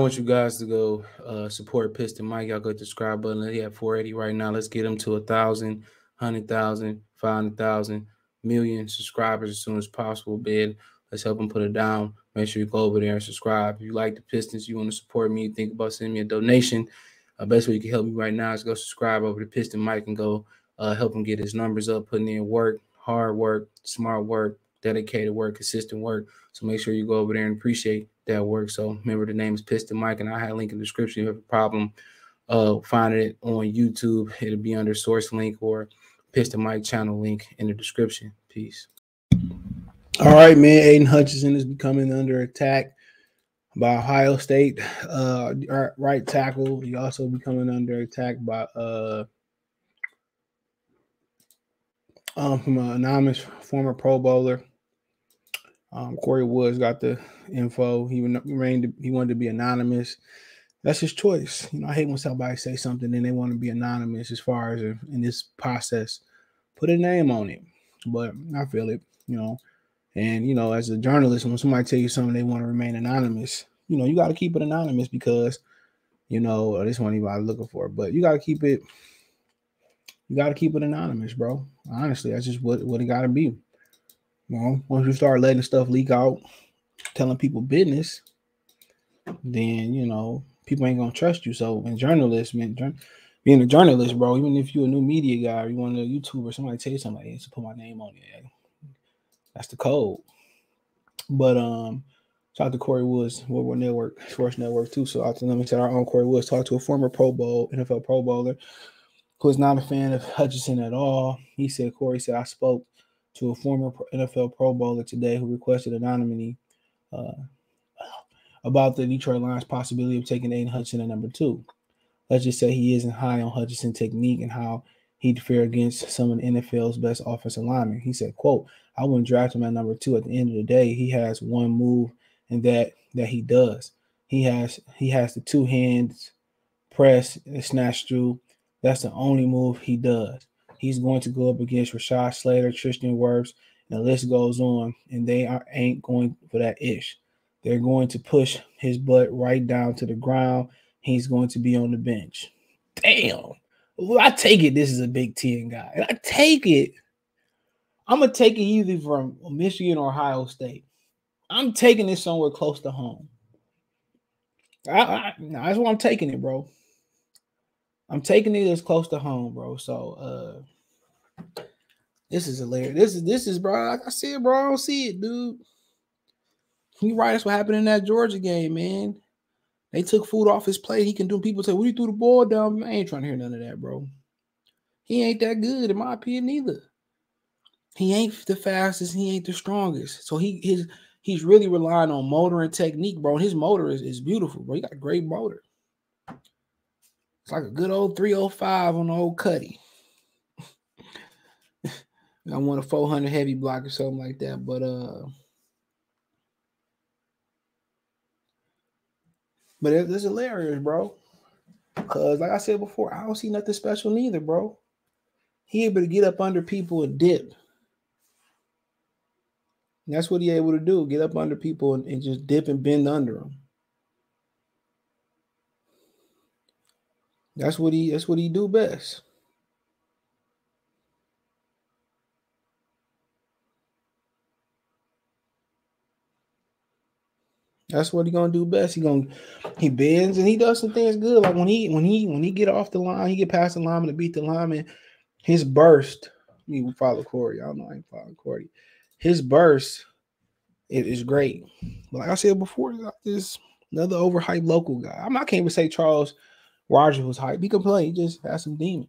want you guys to go support Piston Mike. Y'all go to the subscribe button. He at 480 right now. Let's get him to 1,000, 100,000, 500,000, million subscribers as soon as possible, bid. Let's help him put it down. Make sure you go over there and subscribe. If you like the Pistons, you want to support me, think about sending me a donation. Best way you can help me right now is go subscribe over to Piston Mike and go help him get his numbers up, putting in work, hard work, smart work, dedicated work, consistent work. So make sure you go over there and appreciate that work. So remember, the name is Piston Mike, and I have a link in the description. If you have a problem finding it on YouTube, it'll be under source link or Piston Mike channel link in the description. Peace. All right, man. Aidan Hutchinson is becoming under attack by Ohio State right tackle. He also becoming under attack by from an anonymous former Pro Bowler. Corey Woods got the info. He wanted to be anonymous. That's his choice. I hate when somebody say something and they want to be anonymous as far as in this process. Put a name on it. But I feel it, And, as a journalist, when somebody tell you something, they want to remain anonymous, you got to keep it anonymous because, this one anybody looking for. But you got to keep it anonymous, bro. Honestly, that's just what it got to be. Once you start letting stuff leak out, telling people business, then, people ain't going to trust you. So in journalism, being a journalist, bro, even if you're a new media guy or you want a YouTuber, somebody tell you something, like, to put my name on it. That's the code. But shout out to Corey Woods, World Network, Sports Network too. So let me say our own Corey Woods talked to a former NFL Pro Bowler who is not a fan of Hutchinson at all. Corey said, I spoke to a former NFL Pro Bowler today who requested anonymity about the Detroit Lions' possibility of taking Aidan Hutchinson at number 2. Let's just say he isn't high on Hutchinson technique and how he'd fare against some of the NFL's best offensive linemen. He said, quote, I wouldn't draft him at number 2. At the end of the day, he has one move, and that he does. He has the two hands press and snatch through. That's the only move he does. He's going to go up against Rashad Slater, Tristan Wirfs, and the list goes on, and they ain't going for that ish. They're going to push his butt right down to the ground. He's going to be on the bench. Damn. Well, I take it this is a Big Ten guy. And I take it. I'm going to take it either from Michigan or Ohio State. I'm taking it somewhere close to home. That's why I'm taking it, bro. I'm taking it as close to home, bro. So, this is hilarious. This is, bro. Like I said, bro, I don't see it, dude. You're right. That's what happened in that Georgia game, man. They took food off his plate. He can do. People say, "What you threw the ball down?" I ain't trying to hear none of that, bro. He ain't that good, in my opinion, either. He ain't the fastest. He ain't the strongest. So he's really relying on motor and technique, bro. And his motor is beautiful, bro. He got a great motor. It's like a good old 305 on the old Cuddy. I want a 400 heavy block or something like that, but it's hilarious, bro. Because like I said before, I don't see nothing special neither, bro. He able to get up under people and dip. And that's what he able to do, get up under people and just dip and bend under them. That's what he do best. That's what he gonna do best. He bends and he does some things good. Like when he get off the line, he get past the lineman to beat the lineman. His burst. You follow Corey. I don't know. I ain't following Corey. His burst, it is great. But like I said before, this another overhyped local guy. I can't even say Charles Rogers was hyped. He can play. He just has some demons.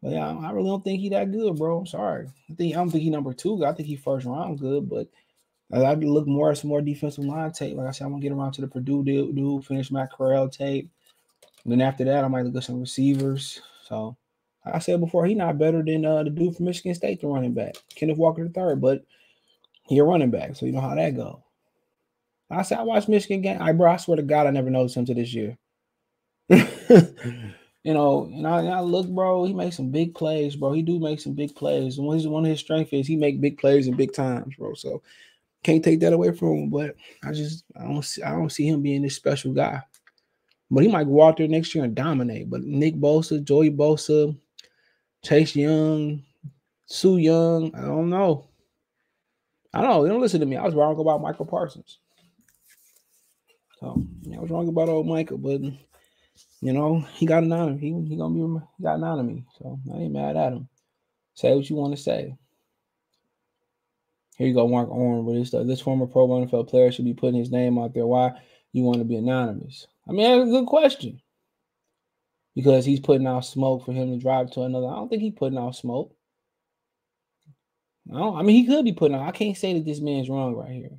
But yeah, I really don't think he that good, bro. I'm sorry. I don't think he number 2. I think he first round good, but I'd look more at some more defensive line tape. Like I said, I'm gonna get around to the Purdue dude, finish Matt Corral tape. And then after that, I might look at some receivers. So like I said before, he's not better than the dude from Michigan State, the running back, Kenneth Walker III, but he a running back, so you know how that go. I said I watched Michigan game. I swear to God, I never noticed him to this year. And I look, bro, he makes some big plays, bro. He do make some big plays. And one of his strengths is he make big plays in big times, bro. So Can't take that away from him, but I don't see him being this special guy. But he might go out there next year and dominate. But Nick Bosa, Joey Bosa, Chase Young, Sue Young, I don't know. I don't know. They don't listen to me. I was wrong about Michael Parsons. So I was wrong about old Michael, but he got an honor. He gonna be he got an honor me. So I ain't mad at him. Say what you want to say. Here you go, Mark Oren. But this former pro NFL player should be putting his name out there. Why you want to be anonymous? I mean, that's a good question. Because he's putting out smoke for him to drive to another. I don't think he's putting out smoke. I mean, he could be putting out. I can't say that this man's wrong right here.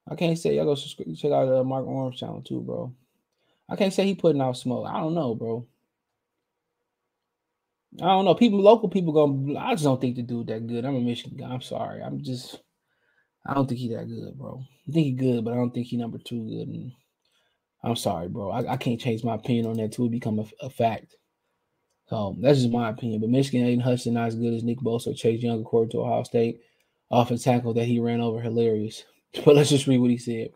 I can't say. Y'all go check out Mark Oren's channel too, bro. I can't say he putting out smoke. I don't know, bro. I don't know. Local people I just don't think the dude that good. I'm a Michigan guy. I'm sorry. I don't think he that good, bro. I think he good, but I don't think he number 2 good. And I'm sorry, bro. I can't change my opinion on that till it become a fact. So that's just my opinion. But Michigan, Aidan Hutchinson not as good as Nick Bosa or Chase Young, according to Ohio State. Offensive tackle that he ran over, hilarious. But let's just read what he said.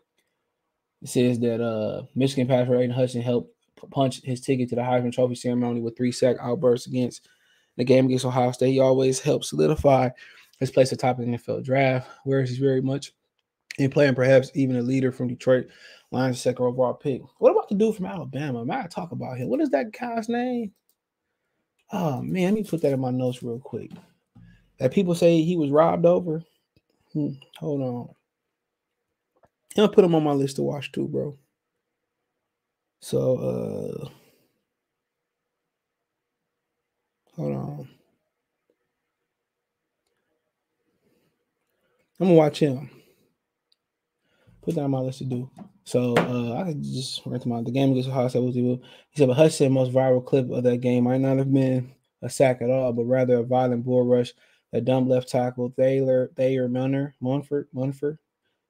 It says that Michigan pass rusher Aidan Hutchinson helped punch his ticket to the Heisman Trophy ceremony with 3 sack outbursts against the game against Ohio State. He always helps solidify his place atop the NFL draft, where he's very much in play and perhaps even a leader from Detroit Lions' 2nd overall pick. What about the dude from Alabama? Man, I talk about him. What is that guy's name? Oh, man, let me put that in my notes real quick. That people say he was robbed over. Hold on. I'm going to put him on my list to watch too, bro. So, hold on. I'm going to watch him. Put that on my list to do. So, I could just rent him out. The game against Ohio State was evil. He said, but Hutchinson, most viral clip of that game might not have been a sack at all, but rather a violent bull rush that dumped left tackle Thayer Munford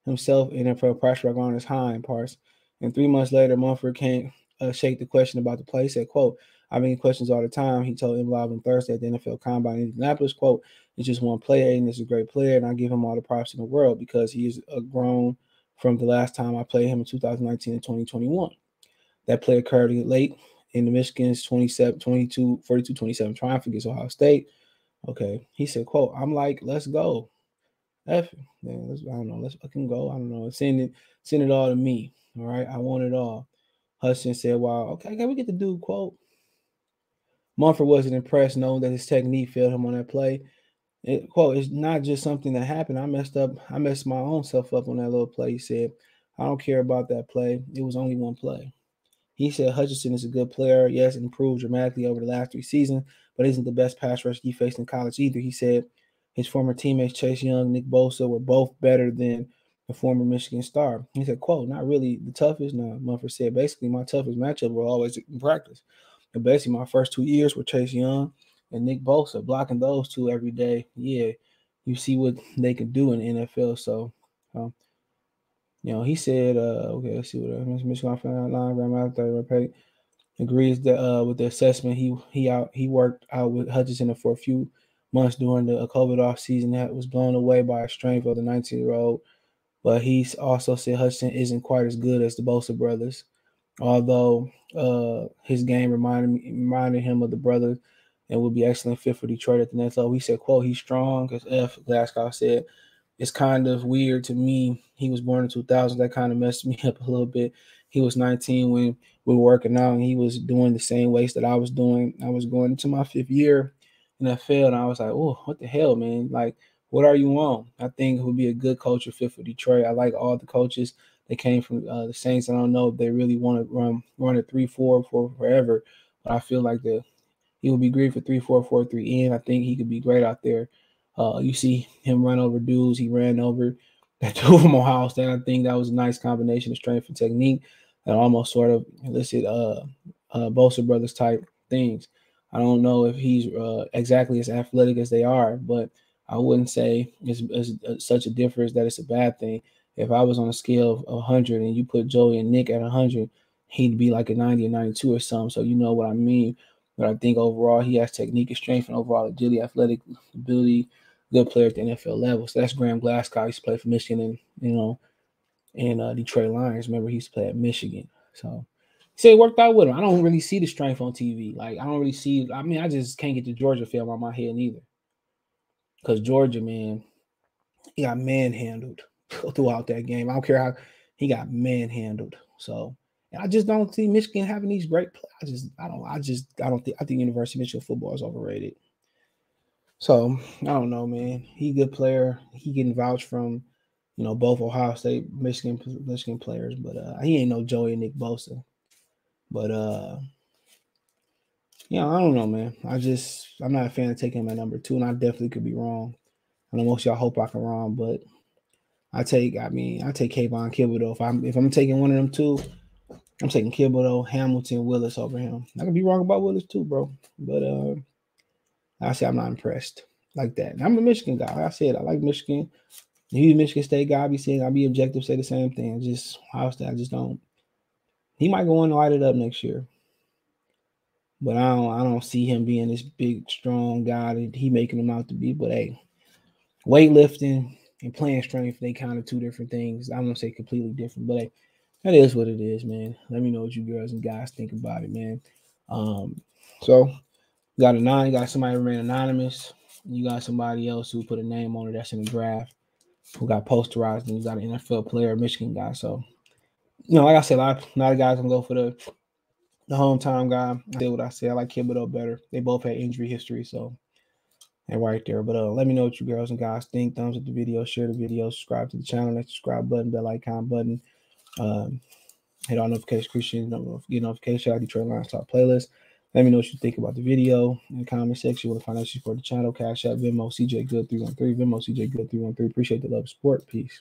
himself in for a pressure on his hind parts. And 3 months later, Munford can't shake the question about the play. He said, quote, I've been getting questions all the time. He told Live on Thursday at the NFL Combine in Indianapolis, quote, it's just one play, Aidan is a great player, and I give him all the props in the world because he is grown from the last time I played him in 2019 and 2021. That play occurred late in the Michigan's 42-27 triumph against Ohio State. Okay. He said, quote, I'm like, let's go. F it. Man, I don't know. Let's fucking go. I don't know. Send it all to me. All right. I want it all. Hutchinson said, wow, okay, can we get the dude quote? Munford wasn't impressed knowing that his technique failed him on that play. Quote, it's not just something that happened. I messed my own self up on that little play. He said, I don't care about that play. It was only one play. He said Hutchinson is a good player. Yes, improved dramatically over the last 3 seasons, but isn't the best pass rush he faced in college either. He said his former teammates Chase Young, Nick Bosa were both better than the former Michigan star. He said, quote, not really the toughest. No, Munford said, basically my toughest matchup were always in practice. And basically my first 2 years were Chase Young and Nick Bosa, blocking those two every day. Yeah, you see what they can do in the NFL. So, he said, okay, let's see what Michigan line grandmaster agrees that with the assessment he worked out with Hutchinson for a few months during the COVID off season that was blown away by the strength of the 19-year-old. But he also said Hutchinson isn't quite as good as the Bosa brothers, although his game reminded him of the brothers and would be excellent fit for Detroit at the next level. He said, quote, he's strong, as F. Glasgow said. It's kind of weird to me. He was born in 2000. That kind of messed me up a little bit. He was 19 when we were working out, and he was doing the same weights that I was doing. I was going into my 5th year in that field, and I was like, oh, what the hell, man? Like, what are you on? I think it would be a good culture fit for Detroit. I like all the coaches. They came from the Saints. I don't know if they really want to run a 3-4 for forever, but I feel like he would be great for 3-4-4-3 in. I think he could be great out there. You see him run over dudes. He ran over that dude from Ohio State. I think that was a nice combination of strength and technique that almost sort of elicited Bosa brothers type things. I don't know if he's exactly as athletic as they are, but I wouldn't say it's such a difference that it's a bad thing. If I was on a scale of 100 and you put Joey and Nick at 100, he'd be like a 90 or 92 or something. So you know what I mean. But I think overall he has technique and strength and overall agility, athletic ability good player at the NFL level. So that's Graham Glasgow. He used to play for Michigan and Detroit Lions. Remember, he used to play at Michigan. So he said it worked out with him. I don't really see the strength on TV. Like, I don't really see. I mean, I just can't get the Georgia film out my head neither. Because Georgia, man, he got manhandled throughout that game. I don't care how he got manhandled. So I just don't see Michigan having these great players. I don't think. I think University of Michigan football is overrated. So I don't know, man. He a good player. He getting vouched from, both Ohio State, Michigan players, but he ain't no Joey and Nick Bosa. But I don't know, man. I'm not a fan of taking him at number 2, and I definitely could be wrong. I know most of y'all hope I can wrong, but I take Kayvon Thibodeaux. If I'm taking one of them two, I'm taking Thibodeaux, Hamilton, Willis over him. I could be wrong about Willis too, bro. But I say I'm not impressed like that. And I'm a Michigan guy. Like I said, I like Michigan. He's a Michigan State guy. I'll be objective, say the same thing. Just Ohio State, I just don't. He might go on and light it up next year. But I don't see him being this big, strong guy that he making him out to be. But hey, weightlifting and playing strength, they kind of two different things. I'm gonna say completely different, but hey, that is what it is, man. Let me know what you girls and guys think about it, man. So got you got somebody remain anonymous. You got somebody else who put a name on it that's in the draft, who got posterized, and you got an NFL player, Michigan guy. So, like I said, a lot of guys gonna go for the hometown guy. I said what I said. I like Thibodeaux better. They both had injury history, so they're right there. But let me know what you girls and guys think. Thumbs up the video, share the video, subscribe to the channel, that subscribe button, bell icon button. Hit all notifications, get notification out Detroit Lions Talk playlist. Let me know what you think about the video in the comment section. You want to financially support the channel, Cash App, Venmo, CJ Good 313, Venmo, CJ Good 313. Appreciate the love and support. Peace.